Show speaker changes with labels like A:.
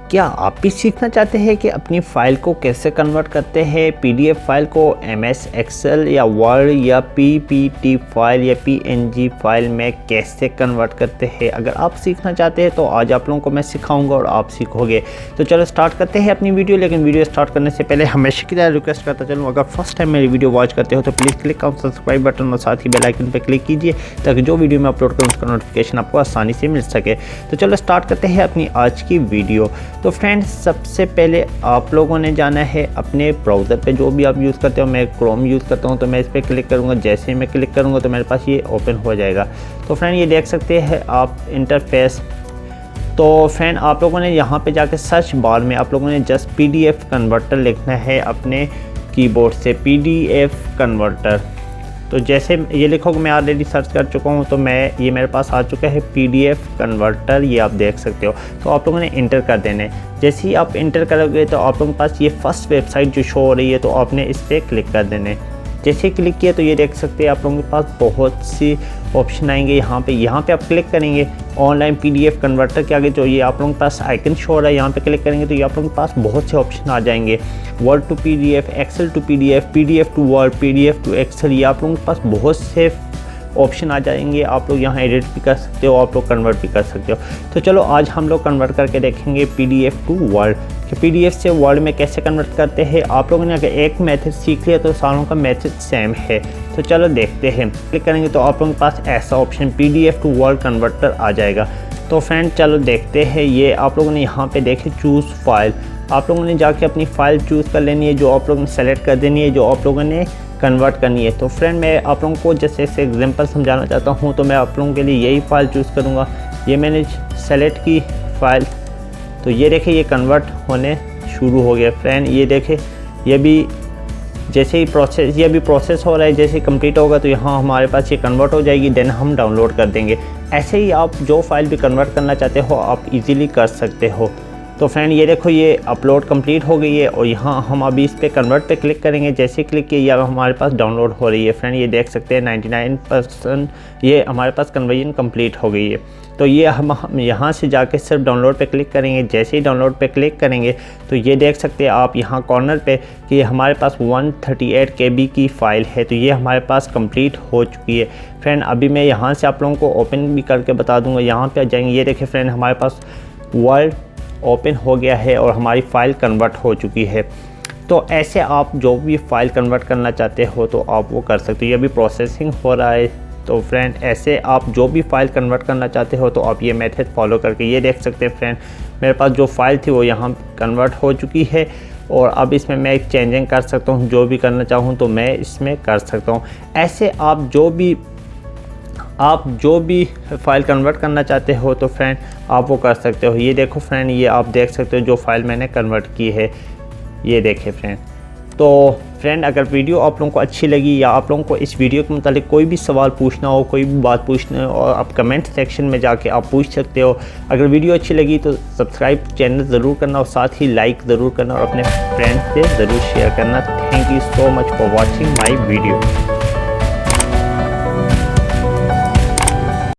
A: क्या आप भी सीखना चाहते हैं कि अपनी फ़ाइल को कैसे कन्वर्ट करते हैं, पीडीएफ फाइल को एमएस एक्सेल या वर्ड या पीपीटी फाइल या पीएनजी फाइल में कैसे कन्वर्ट करते हैं? अगर आप सीखना चाहते हैं तो आज आप लोगों को मैं सिखाऊंगा और आप सीखोगे। तो चलो स्टार्ट करते हैं अपनी वीडियो। लेकिन वीडियो स्टार्ट करने से पहले हमेशा की तरह रिक्वेस्ट करता चलूँ, अगर फर्स्ट टाइम मेरी वीडियो वॉच करते हो तो please click on subscribe button और साथ ही बेल आइकन पर क्लिक कीजिए ताकि जो वीडियो मैं अपलोड करूँ उसका नोटिफिकेशन आपको आसानी से मिल सके। तो चलो स्टार्ट करते हैं अपनी आज की वीडियो। तो फ्रेंड्स, सबसे पहले आप लोगों ने जाना है अपने ब्राउज़र पे, जो भी आप यूज़ करते हो। मैं क्रोम यूज़ करता हूँ तो मैं इस पर क्लिक करूँगा। जैसे ही मैं क्लिक करूँगा तो मेरे पास ये ओपन हो जाएगा। तो फ्रेंड ये देख सकते हैं आप इंटरफेस। तो फ्रेंड आप लोगों ने यहाँ पे जाके सर्च बार में आप लोगों ने जस्ट पीडीएफ कन्वर्टर लिखना है अपने कीबोर्ड से, पीडीएफ कन्वर्टर। तो जैसे ये लिखोगे, मैं ऑलरेडी सर्च कर चुका हूँ तो ये मेरे पास आ चुका है पीडीएफ कन्वर्टर, ये आप देख सकते हो। तो आप लोगों ने इंटर कर देना है। जैसे ही आप इंटर करोगे तो आप लोगों के पास ये फर्स्ट वेबसाइट जो शो हो रही है, तो आपने इस पर क्लिक कर देना है। जैसे ही क्लिक किया तो ये देख सकते हैं आप लोगों के पास बहुत सी ऑप्शन आएंगे। यहाँ पे आप क्लिक करेंगे ऑनलाइन पीडीएफ कन्वर्टर के आगे जो ये आप लोगों के पास आइकन शो हो रहा है, यहाँ पे क्लिक करेंगे तो ये आप लोगों के पास बहुत से ऑप्शन आ जाएंगे। Word to PDF, Excel to PDF, PDF to Word, PDF to Excel, ये आप लोगों के पास बहुत से ऑप्शन आ जाएंगे। आप लोग यहाँ एडिट भी कर सकते हो, आप लोग कन्वर्ट भी कर सकते हो। तो चलो आज हम लोग कन्वर्ट करके देखेंगे पीडीएफ टू वर्ड कि पीडीएफ से वर्ड में कैसे कन्वर्ट करते हैं। आप लोगों ने अगर एक मेथड सीख लिया तो सारों का मेथड सेम है। तो चलो देखते हैं। क्लिक करेंगे तो आप लोगों के पास ऐसा option PDF to word converter आ जाएगा। तो फ्रेंड चलो देखते हैं। ये आप लोगों ने यहाँ पे देखे चूज़ फाइल, आप लोगों ने जाके अपनी फ़ाइल चूज़ कर लेनी है, जो आप लोगों ने सेलेक्ट कर देनी है, जो आप लोगों ने कन्वर्ट करनी है। तो फ्रेंड मैं आप लोगों को जैसे एग्जांपल समझाना चाहता हूँ, तो मैं आप लोगों के लिए यही फ़ाइल चूज़ करूँगा। ये मैंने सेलेक्ट की फ़ाइल, तो ये देखें ये कन्वर्ट होने शुरू हो गया। फ्रेंड ये देखें ये भी जैसे ही प्रोसेस हो रहा है, जैसे कंप्लीट होगा तो यहाँ हमारे पास ये कन्वर्ट हो जाएगी, देन हम डाउनलोड कर देंगे। ऐसे ही आप जो फाइल भी कन्वर्ट करना चाहते हो आप इजीली कर सकते हो। तो फ्रेंड ये देखो ये अपलोड कंप्लीट हो गई है और यहाँ हम अभी इस पर कन्वर्ट पे क्लिक करेंगे। जैसे क्लिक किया हमारे पास डाउनलोड हो रही है। फ्रेंड ये देख सकते हैं 99% ये हमारे पास कन्वर्जन कंप्लीट हो गई है। तो ये हम यहाँ से जाके सिर्फ डाउनलोड पे क्लिक करेंगे। जैसे ही डाउनलोड पे क्लिक करेंगे तो ये देख सकते हैं आप यहाँ कॉर्नर पे कि हमारे पास 138 KB की फ़ाइल है। तो ये हमारे पास कंप्लीट हो चुकी है। फ्रेंड अभी मैं यहाँ से आप लोगों को ओपन भी करके बता दूँगा। यहाँ पे आ जाएंगे, ये देखें फ्रेंड हमारे पास वर्ड ओपन हो गया है और हमारी फ़ाइल कन्वर्ट हो चुकी है। तो ऐसे आप जो भी फ़ाइल कन्वर्ट करना चाहते हो तो आप वो कर सकते हो। ये अभी प्रोसेसिंग हो रहा है। तो फ्रेंड ऐसे आप जो भी फ़ाइल कन्वर्ट करना चाहते हो तो आप ये मेथड फॉलो करके ये देख सकते हैं। फ्रेंड मेरे पास जो फ़ाइल थी वो यहाँ कन्वर्ट हो चुकी है और अब इसमें मैं एक चेंजिंग कर सकता हूँ। जो भी करना चाहूँ तो मैं इसमें कर सकता हूँ। ऐसे आप जो भी फ़ाइल कन्वर्ट करना चाहते हो तो फ्रेंड आप वो कर सकते हो। ये देखो फ्रेंड ये आप देख सकते हो जो फ़ाइल मैंने कन्वर्ट की है, ये देखें फ्रेंड। तो फ्रेंड अगर वीडियो आप लोगों को अच्छी लगी या आप लोगों को इस वीडियो के मुतालिक कोई भी सवाल पूछना हो, कोई भी बात पूछना हो, और आप कमेंट सेक्शन में जाके आप पूछ सकते हो। अगर वीडियो अच्छी लगी तो सब्सक्राइब चैनल ज़रूर करना और साथ ही लाइक ज़रूर करना और अपने फ्रेंड्स से ज़रूर शेयर करना। Thank you so much for watching my video.